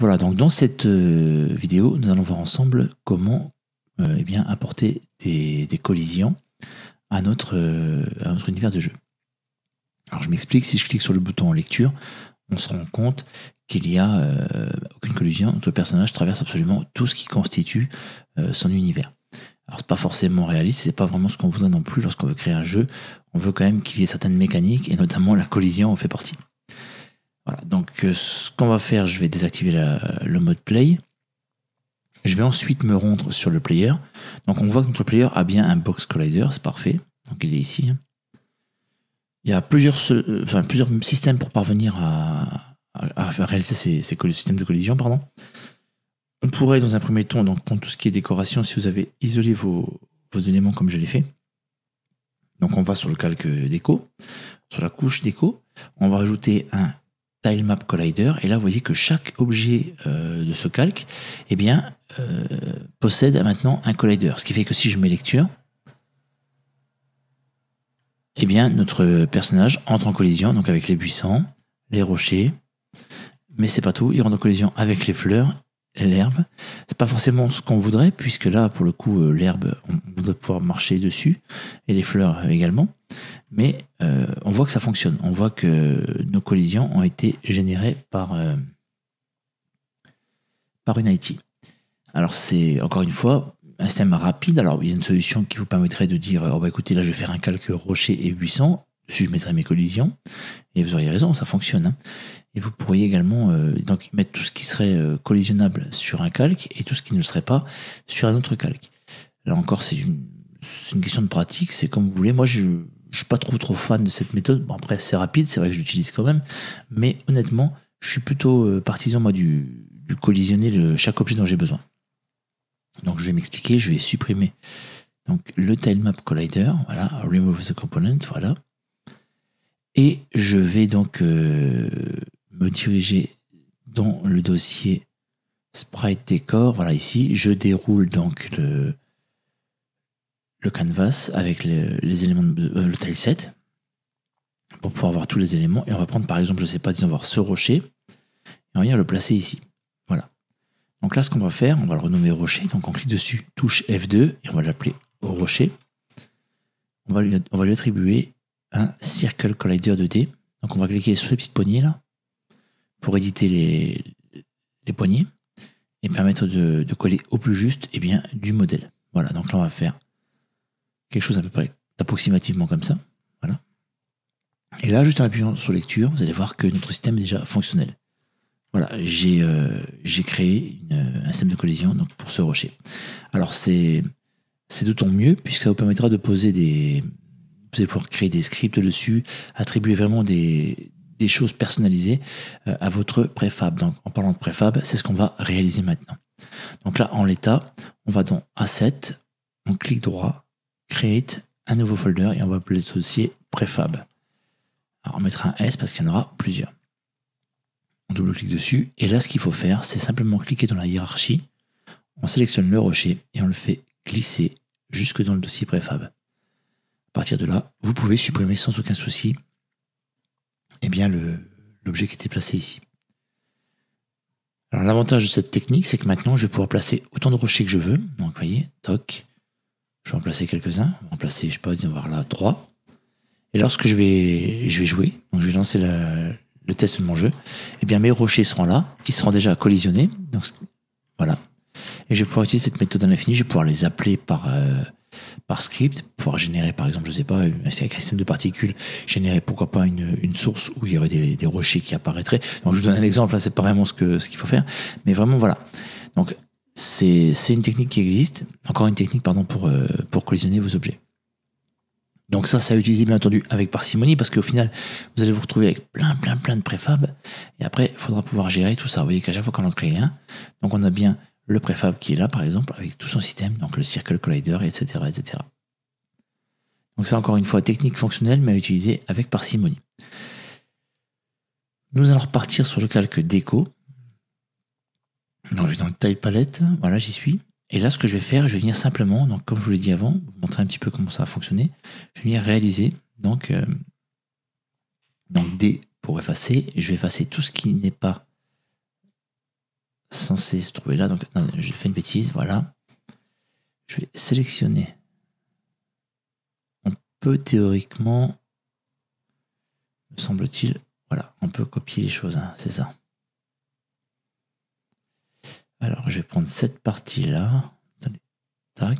Voilà, donc dans cette vidéo, nous allons voir ensemble comment apporter des collisions à notre univers de jeu. Alors je m'explique, si je clique sur le bouton en lecture, on se rend compte qu'il n'y a aucune collision. Notre personnage traverse absolument tout ce qui constitue son univers. Alors c'est pas forcément réaliste, c'est pas vraiment ce qu'on voudrait non plus lorsqu'on veut créer un jeu. On veut quand même qu'il y ait certaines mécaniques, et notamment la collision en fait partie. Voilà, donc ce qu'on va faire, je vais désactiver le mode play. Je vais ensuite me rendre sur le player. Donc on voit que notre player a bien un box collider, c'est parfait. Donc il est ici. Il y a plusieurs systèmes pour parvenir à réaliser ces systèmes de collision. Pardon. On pourrait dans un premier temps, donc pour tout ce qui est décoration, si vous avez isolé vos éléments comme je l'ai fait. Donc on va sur le calque déco, sur la couche déco. On va rajouter un Tile Map Collider, et là vous voyez que chaque objet de ce calque possède maintenant un collider, ce qui fait que si je mets lecture, notre personnage entre en collision donc avec les buissons, les rochers, mais c'est pas tout, il rentre en collision avec les fleurs, l'herbe. C'est pas forcément ce qu'on voudrait, puisque là pour le coup l'herbe on voudrait pouvoir marcher dessus, et les fleurs également. Mais on voit que ça fonctionne. On voit que nos collisions ont été générées par une IT. Alors c'est encore une fois un système rapide. Alors il y a une solution qui vous permettrait de dire écoutez, là je vais faire un calque rocher et buisson, dessus je mettrai mes collisions, et vous auriez raison, ça fonctionne. Hein. Et vous pourriez également donc mettre tout ce qui serait collisionnable sur un calque et tout ce qui ne le serait pas sur un autre calque. Là encore, c'est une question de pratique, c'est comme vous voulez. Moi je suis pas trop fan de cette méthode. Bon, après, c'est rapide, c'est vrai que je l'utilise quand même. Mais honnêtement, je suis plutôt partisan, moi, du collisionner chaque objet dont j'ai besoin. Donc, je vais m'expliquer. Je vais supprimer donc, le Tilemap Collider. Voilà, remove the component. Voilà. Et je vais donc me diriger dans le dossier Sprite Decor. Voilà, ici, je déroule donc le canvas avec les éléments le tileset pour pouvoir voir tous les éléments, et on va prendre par exemple, je sais pas, disons voir ce rocher et on va venir le placer ici. Voilà. Donc là ce qu'on va faire, on va le renommer rocher, donc on clique dessus, touche F2 et on va l'appeler rocher. On va lui attribuer un Circle Collider 2D. Donc on va cliquer sur les petites poignées là pour éditer les poignées et permettre de coller au plus juste du modèle. Voilà, donc là on va faire quelque chose à peu près approximativement comme ça. Voilà. Et là, juste en appuyant sur lecture, vous allez voir que notre système est déjà fonctionnel. Voilà, j'ai créé un système de collision donc pour ce rocher. Alors c'est d'autant mieux puisque ça vous permettra de poser vous allez pouvoir créer des scripts dessus, attribuer vraiment des choses personnalisées à votre préfab. Donc en parlant de préfab, c'est ce qu'on va réaliser maintenant. Donc là, en l'état, on va dans Asset, on clique droit, Create, un nouveau folder, et on va appeler ce dossier préfab. Alors on mettra un S parce qu'il y en aura plusieurs. On double-clique dessus, et là ce qu'il faut faire, c'est simplement cliquer dans la hiérarchie, on sélectionne le rocher et on le fait glisser jusque dans le dossier préfab. À partir de là, vous pouvez supprimer sans aucun souci l'objet qui était placé ici. Alors l'avantage de cette technique, c'est que maintenant je vais pouvoir placer autant de rochers que je veux. Donc vous voyez, toc, je vais en placer quelques-uns, on va en placer, je sais pas, on va voir là 3. Et lorsque je vais jouer, donc je vais lancer le test de mon jeu, mes rochers seront là, qui seront déjà collisionnés. Donc, voilà. Et je vais pouvoir utiliser cette méthode à l'infini, je vais pouvoir les appeler par script, pouvoir générer par exemple, je sais pas, avec un système de particules, générer pourquoi pas une source où il y aurait des rochers qui apparaîtraient. Donc je vous donne un exemple, là c'est pas vraiment ce qu'il faut faire, mais vraiment voilà. Donc c'est une technique qui existe, encore une technique pour collisionner vos objets. Donc ça à utiliser bien entendu avec parcimonie, parce qu'au final, vous allez vous retrouver avec plein de préfab, et après, il faudra pouvoir gérer tout ça. Vous voyez qu'à chaque fois qu'on en crée un, donc on a bien le préfab qui est là, par exemple, avec tout son système, donc le Circle Collider, etc., etc. Donc ça, encore une fois, technique fonctionnelle, mais à utiliser avec parcimonie. Nous allons repartir sur le calque déco. Donc je vais dans Tile Palette, voilà, j'y suis. Et là, ce que je vais faire, je vais venir simplement, donc comme je vous l'ai dit avant, vous montrer un petit peu comment ça va fonctionner. Je vais venir réaliser, donc D pour effacer. Je vais effacer tout ce qui n'est pas censé se trouver là. Donc, non, je fais une bêtise, voilà. Je vais sélectionner. On peut théoriquement, me semble-t-il, voilà, on peut copier les choses, hein, c'est ça. Alors, je vais prendre cette partie-là. Attendez, tac.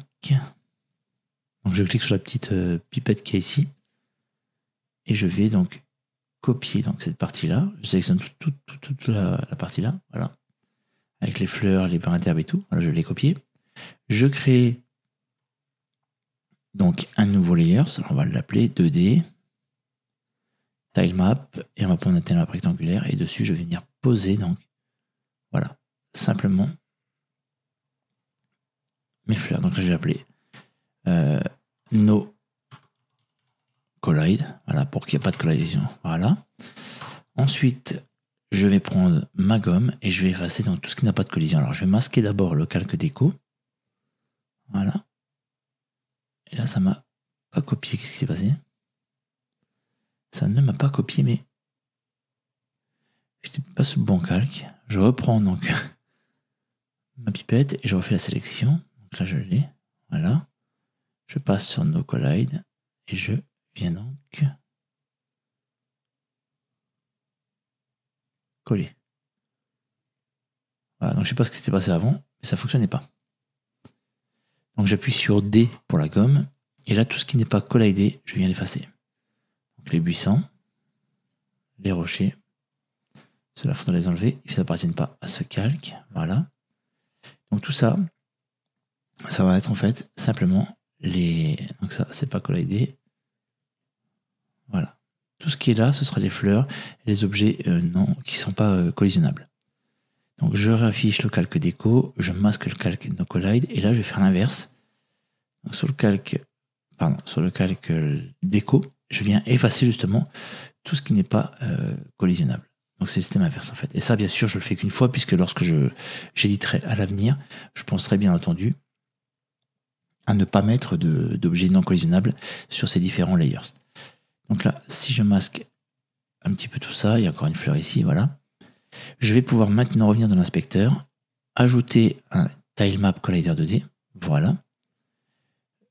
Donc, je clique sur la petite pipette qui est ici. Et je vais donc copier donc, cette partie-là. Je sélectionne toute la partie-là, voilà. Avec les fleurs, les brins d'herbe et tout. Voilà, je l'ai copié. Je crée donc un nouveau layer. Alors, on va l'appeler 2D. Tilemap. Et on va prendre un tilemap rectangulaire. Et dessus, je vais venir poser donc, voilà, simplement mes fleurs. Donc là, je vais l'appeler No Collide. Voilà, pour qu'il n'y ait pas de collidation. Voilà. Ensuite, je vais prendre ma gomme et je vais effacer donc tout ce qui n'a pas de collision. Alors, je vais masquer d'abord le calque déco. Voilà. Et là, ça m'a pas copié. Qu'est-ce qui s'est passé? Ça ne m'a pas copié, mais je n'étais pas sur le bon calque. Je reprends donc ma pipette et je refais la sélection. Donc là, je l'ai. Voilà. Je passe sur No Collide et je viens donc coller. Voilà, donc je sais pas ce qui s'était passé avant, mais ça fonctionnait pas. Donc j'appuie sur D pour la gomme, et là tout ce qui n'est pas collidé, je viens l'effacer. Donc les buissons, les rochers, cela faudra les enlever, ils n'appartiennent pas à ce calque, voilà. Donc tout ça, ça va être en fait simplement les... Donc ça, c'est pas collidé. Voilà. Tout ce qui est là, ce sera les fleurs et les objets non, qui ne sont pas collisionnables. Donc je réaffiche le calque déco, je masque le calque No Collide, et là je vais faire l'inverse. Sur le calque déco, je viens effacer justement tout ce qui n'est pas collisionnable. Donc c'est le système inverse en fait. Et ça bien sûr je le fais qu'une fois, puisque lorsque j'éditerai à l'avenir, je penserai bien entendu à ne pas mettre d'objets non collisionnables sur ces différents layers. Donc là, si je masque un petit peu tout ça, il y a encore une fleur ici, voilà. Je vais pouvoir maintenant revenir dans l'inspecteur, ajouter un Tilemap Collider 2D, voilà.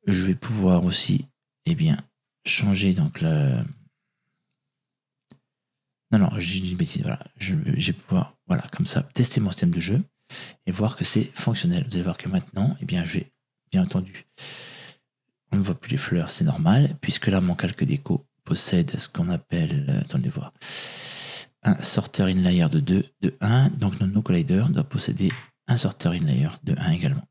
Je vais pouvoir aussi, changer donc la... Non, j'ai dit une bêtise, voilà. Je vais pouvoir, voilà, comme ça, tester mon système de jeu et voir que c'est fonctionnel. Vous allez voir que maintenant, je vais, bien entendu, on ne voit plus les fleurs, c'est normal, puisque là, mon calque déco possède ce qu'on appelle, attendez voir, un sorter in layer de 1, donc notre No Collider doit posséder un sorter in layer de 1 également.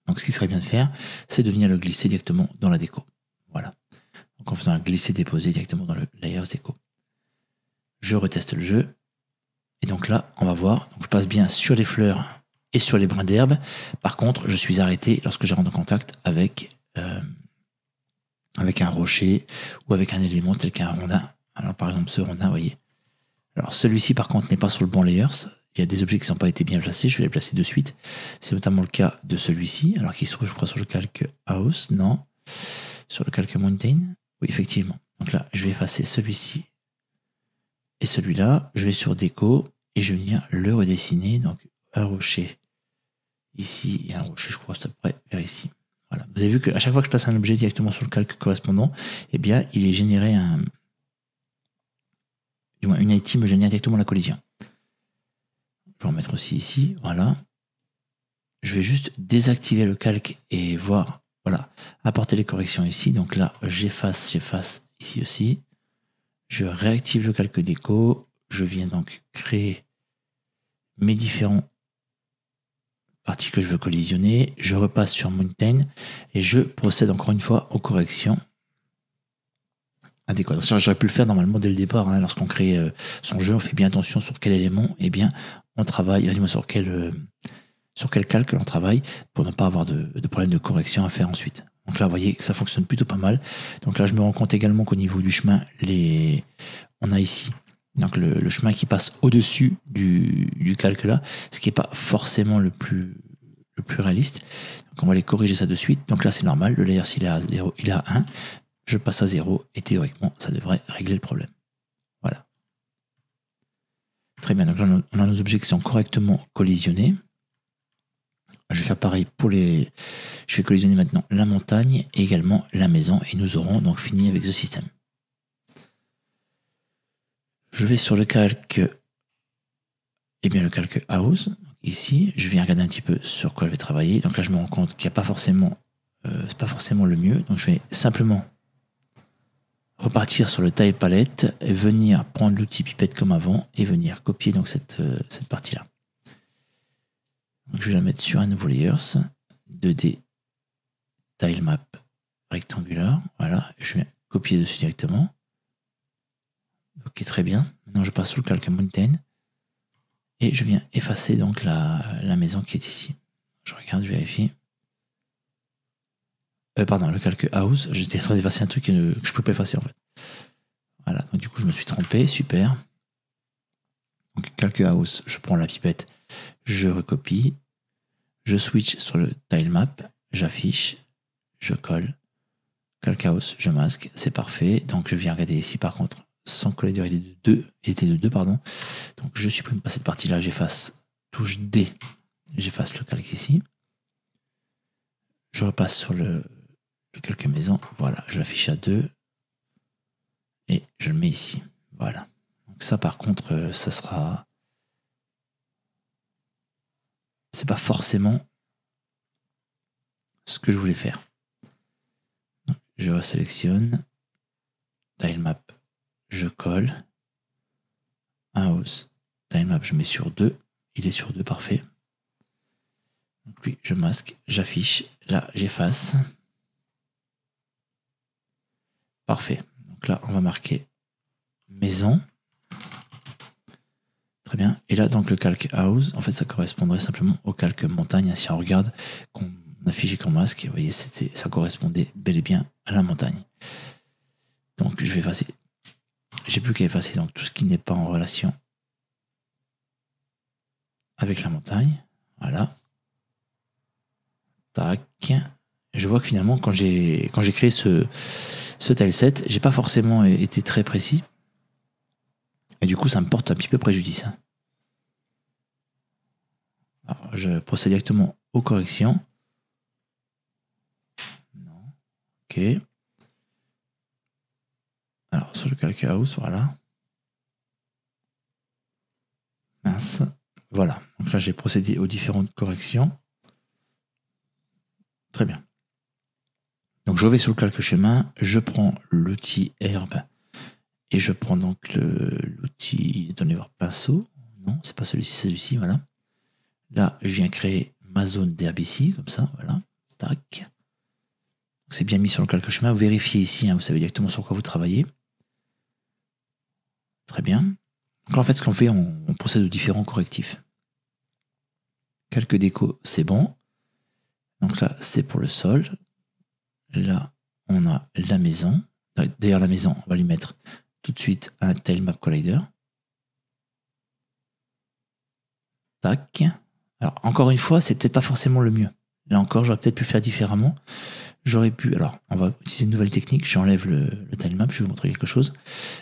Donc ce qui serait bien de faire, c'est de venir le glisser directement dans la déco. Voilà. Donc en faisant un glisser-déposer directement dans le layers déco. Je reteste le jeu. Et donc là, on va voir, donc je passe bien sur les fleurs et sur les brins d'herbe. Par contre, je suis arrêté lorsque je rentre en contact avec un rocher ou avec un élément tel qu'un rondin. Alors par exemple ce rondin, vous voyez. Alors celui-ci par contre n'est pas sur le bon layers. Il y a des objets qui n'ont pas été bien placés, je vais les placer de suite. C'est notamment le cas de celui-ci, alors qu'il se trouve je crois sur le calque House, non. Sur le calque Mountain, oui effectivement. Donc là je vais effacer celui-ci et celui-là. Je vais sur déco et je vais venir le redessiner. Donc un rocher ici et un rocher je crois à peu près vers ici. Voilà. Vous avez vu qu'à chaque fois que je place un objet directement sur le calque correspondant, il est généré une IT me génère directement la collision. Je vais en mettre aussi ici, voilà. Je vais juste désactiver le calque et voir, voilà, apporter les corrections ici. Donc là, j'efface ici aussi. Je réactive le calque déco. Je viens donc créer mes différentes parties que je veux collisionner. Je repasse sur Mountain et je procède encore une fois aux corrections adéquates. J'aurais pu le faire normalement dès le départ, hein, lorsqu'on crée son jeu, on fait bien attention sur quel élément, on travaille, sur quel calque on travaille pour ne pas avoir de problème de correction à faire ensuite. Donc là, vous voyez que ça fonctionne plutôt pas mal. Donc là, je me rends compte également qu'au niveau du chemin, on a ici donc le chemin qui passe au-dessus du calque là, ce qui n'est pas forcément le plus réaliste. Donc on va aller corriger ça de suite. Donc là, c'est normal. Le layer, s'il est à 0, il est à 1. Je passe à 0 et théoriquement, ça devrait régler le problème. Voilà. Très bien, donc là on a nos objets qui sont correctement collisionnés. Je vais faire pareil pour les... Je vais collisionner maintenant la montagne et également la maison et nous aurons donc fini avec ce système. Je vais sur le calque, le calque house. Ici, je viens regarder un petit peu sur quoi je vais travailler. Donc là, je me rends compte qu'il n'y a pas forcément, c'est pas forcément le mieux. Donc je vais simplement repartir sur le tile palette et venir prendre l'outil pipette comme avant et venir copier donc cette partie-là. Donc je vais la mettre sur un nouveau layers, 2D tile map rectangulaire. Voilà, je viens copier dessus directement. Ok, très bien. Maintenant, je passe sur le calque mountain et je viens effacer donc la maison qui est ici. Je regarde, je vérifie. Pardon, le calque house. J'étais en train d'effacer un truc que je ne pouvais pas effacer en fait. Voilà, donc du coup, je me suis trompé. Super. Donc, calque house, je prends la pipette, je recopie, je switch sur le tile map, j'affiche, je colle. Calque house, je masque, c'est parfait. Donc, je viens regarder ici par contre. Sans collider, il était de 2, pardon. Donc je supprime pas cette partie-là, j'efface touche D, j'efface le calque ici. Je repasse sur le calque maison, voilà, je l'affiche à 2 et je le mets ici. Voilà. Donc ça par contre, ça sera... C'est pas forcément ce que je voulais faire. Donc, je resélectionne, tile map, je colle, house, tile map, je mets sur 2, il est sur 2, parfait. Donc lui, je masque, j'affiche, là, j'efface. Parfait. Donc là, on va marquer maison. Très bien. Et là, donc le calque house, en fait, ça correspondrait simplement au calque montagne. Si on regarde, qu'on affiche et qu'on masque, vous voyez, ça correspondait bel et bien à la montagne. Donc, je vais effacer. J'ai plus qu'à effacer donc tout ce qui n'est pas en relation avec la montagne. Voilà. Tac. Je vois que finalement, quand j'ai créé ce tileset, j'ai pas forcément été très précis. Et du coup, ça me porte un petit peu préjudice. Alors, je procède directement aux corrections. Non. Ok. Alors, sur le calque house, voilà. Mince. Voilà. Donc là, j'ai procédé aux différentes corrections. Très bien. Donc, je vais sur le calque chemin, je prends l'outil herbe et je prends donc l'outil, donnez voir, pinceau. Non, c'est pas celui-ci, c'est celui-ci, voilà. Là, je viens créer ma zone d'herbe ici, comme ça, voilà. Tac. C'est bien mis sur le calque chemin. Vous vérifiez ici, hein, vous savez directement sur quoi vous travaillez. Très bien. Donc là, en fait, ce qu'on fait, on procède aux différents correctifs. Calque déco, c'est bon. Donc là, c'est pour le sol. Là, on a la maison. D'ailleurs, la maison, on va lui mettre tout de suite un tile map collider. Tac. Alors, encore une fois, c'est peut-être pas forcément le mieux. Là encore, j'aurais peut-être pu faire différemment. J'aurais pu... Alors, on va utiliser une nouvelle technique. J'enlève le tile map, je vais vous montrer quelque chose.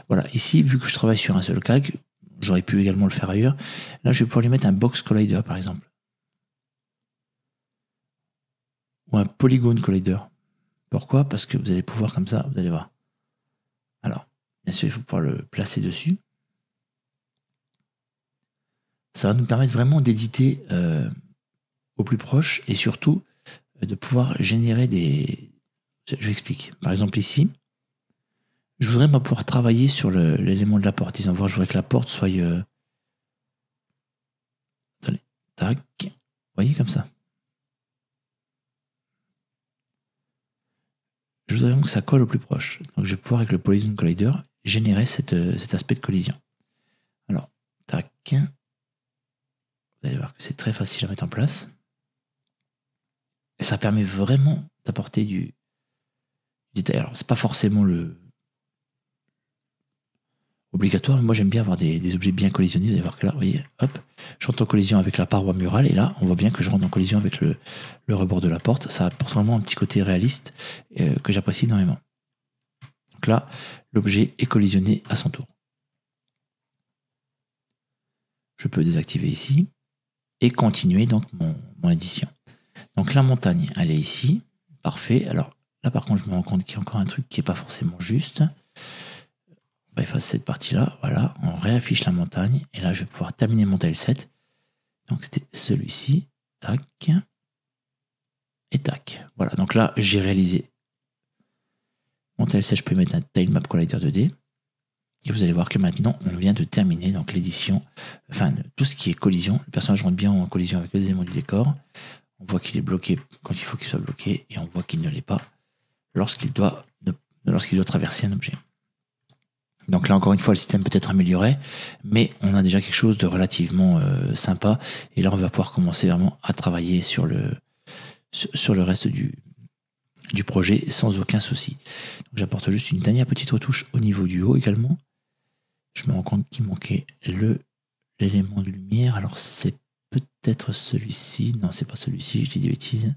Voilà, ici, vu que je travaille sur un seul calque, j'aurais pu également le faire ailleurs. Là, je vais pouvoir lui mettre un box collider, par exemple. Ou un polygone collider. Pourquoi? Parce que vous allez pouvoir, comme ça, vous allez voir. Alors, bien sûr, il faut pouvoir le placer dessus. Ça va nous permettre vraiment d'éditer au plus proche et surtout de pouvoir générer des... Je vais expliquer. Par exemple, ici, je voudrais pouvoir travailler sur l'élément de la porte. Disons, voir, je voudrais que la porte soit... Attendez, tac. Vous voyez, comme ça. Je voudrais vraiment que ça colle au plus proche. Donc, je vais pouvoir, avec le Polygone Collider, générer cet aspect de collision. Alors, tac. Vous allez voir que c'est très facile à mettre en place. Et ça permet vraiment d'apporter du détail. Alors, c'est pas forcément le obligatoire, mais moi j'aime bien avoir des objets bien collisionnés. Vous allez voir que là, vous voyez, hop, je rentre en collision avec la paroi murale, et là, on voit bien que je rentre en collision avec le rebord de la porte. Ça apporte vraiment un petit côté réaliste que j'apprécie énormément. Donc là, l'objet est collisionné à son tour. je peux désactiver ici et continuer donc mon édition. Donc la montagne, elle est ici. Parfait. Alors là, par contre, je me rends compte qu'il y a encore un truc qui n'est pas forcément juste. On va effacer cette partie-là. Voilà. On réaffiche la montagne. Et là, je vais pouvoir terminer mon tileset. Donc c'était celui-ci. Tac. Et tac. Voilà. Donc là, j'ai réalisé mon tileset. Je peux mettre un tilemap collider 2D. Et vous allez voir que maintenant, on vient de terminer donc l'édition, enfin tout ce qui est collision. Le personnage rentre bien en collision avec les éléments du décor. On voit qu'il est bloqué quand il faut qu'il soit bloqué et on voit qu'il ne l'est pas lorsqu'il doit traverser un objet. Donc là, encore une fois, le système peut être amélioré, mais on a déjà quelque chose de relativement sympa. Et là, on va pouvoir commencer vraiment à travailler sur le reste du projet sans aucun souci. Donc j'apporte juste une dernière petite retouche au niveau du haut également. Je me rends compte qu'il manquait l'élément de lumière. Alors c'est peut-être celui-ci. Non, c'est pas celui-ci, je dis des bêtises.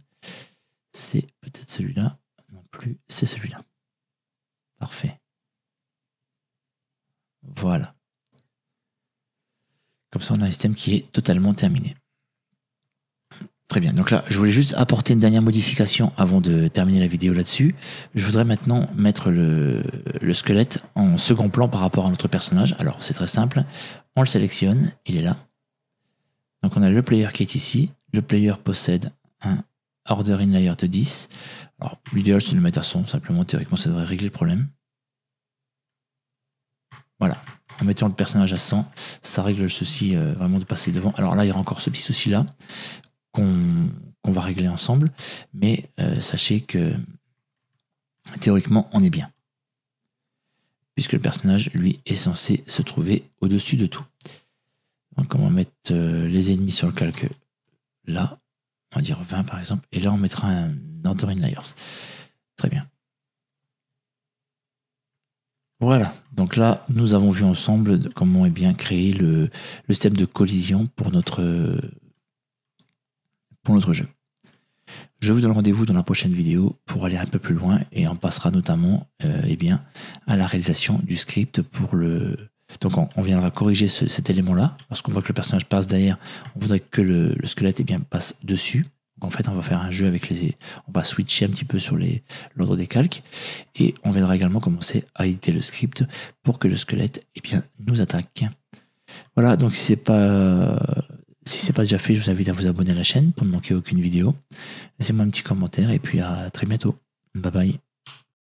C'est peut-être celui-là. Non plus, c'est celui-là. Parfait. Voilà. Comme ça, on a un système qui est totalement terminé. Très bien, donc là, je voulais juste apporter une dernière modification avant de terminer la vidéo là-dessus. Je voudrais maintenant mettre le squelette en second plan par rapport à notre personnage. Alors, c'est très simple. On le sélectionne, il est là. Donc, on a le player qui est ici. Le player possède un order in layer de 10. Alors, l'idéal, c'est de le mettre à 100. Simplement, théoriquement, ça devrait régler le problème. Voilà. En mettant le personnage à 100, ça règle le souci vraiment de passer devant. Alors là, il y aura encore ce petit souci-là qu'on va régler ensemble, mais sachez que théoriquement on est bien, puisque le personnage lui est censé se trouver au-dessus de tout. Donc on va mettre les ennemis sur le calque là, on va dire 20 par exemple, et là on mettra un order in layers. Très bien. Voilà, donc là nous avons vu ensemble comment bien créer le système de collision pour notre jeu. Je vous donne rendez-vous dans la prochaine vidéo pour aller un peu plus loin et on passera notamment à la réalisation du script pour le... Donc on viendra corriger cet élément-là. Lorsqu'on voit que le personnage passe derrière, on voudrait que le squelette passe dessus. Donc en fait, on va faire un jeu avec on va switcher un petit peu sur l'ordre des calques et on viendra également commencer à éditer le script pour que le squelette nous attaque. Voilà, donc si c'est pas déjà fait, je vous invite à vous abonner à la chaîne pour ne manquer aucune vidéo. Laissez-moi un petit commentaire et puis à très bientôt. Bye bye.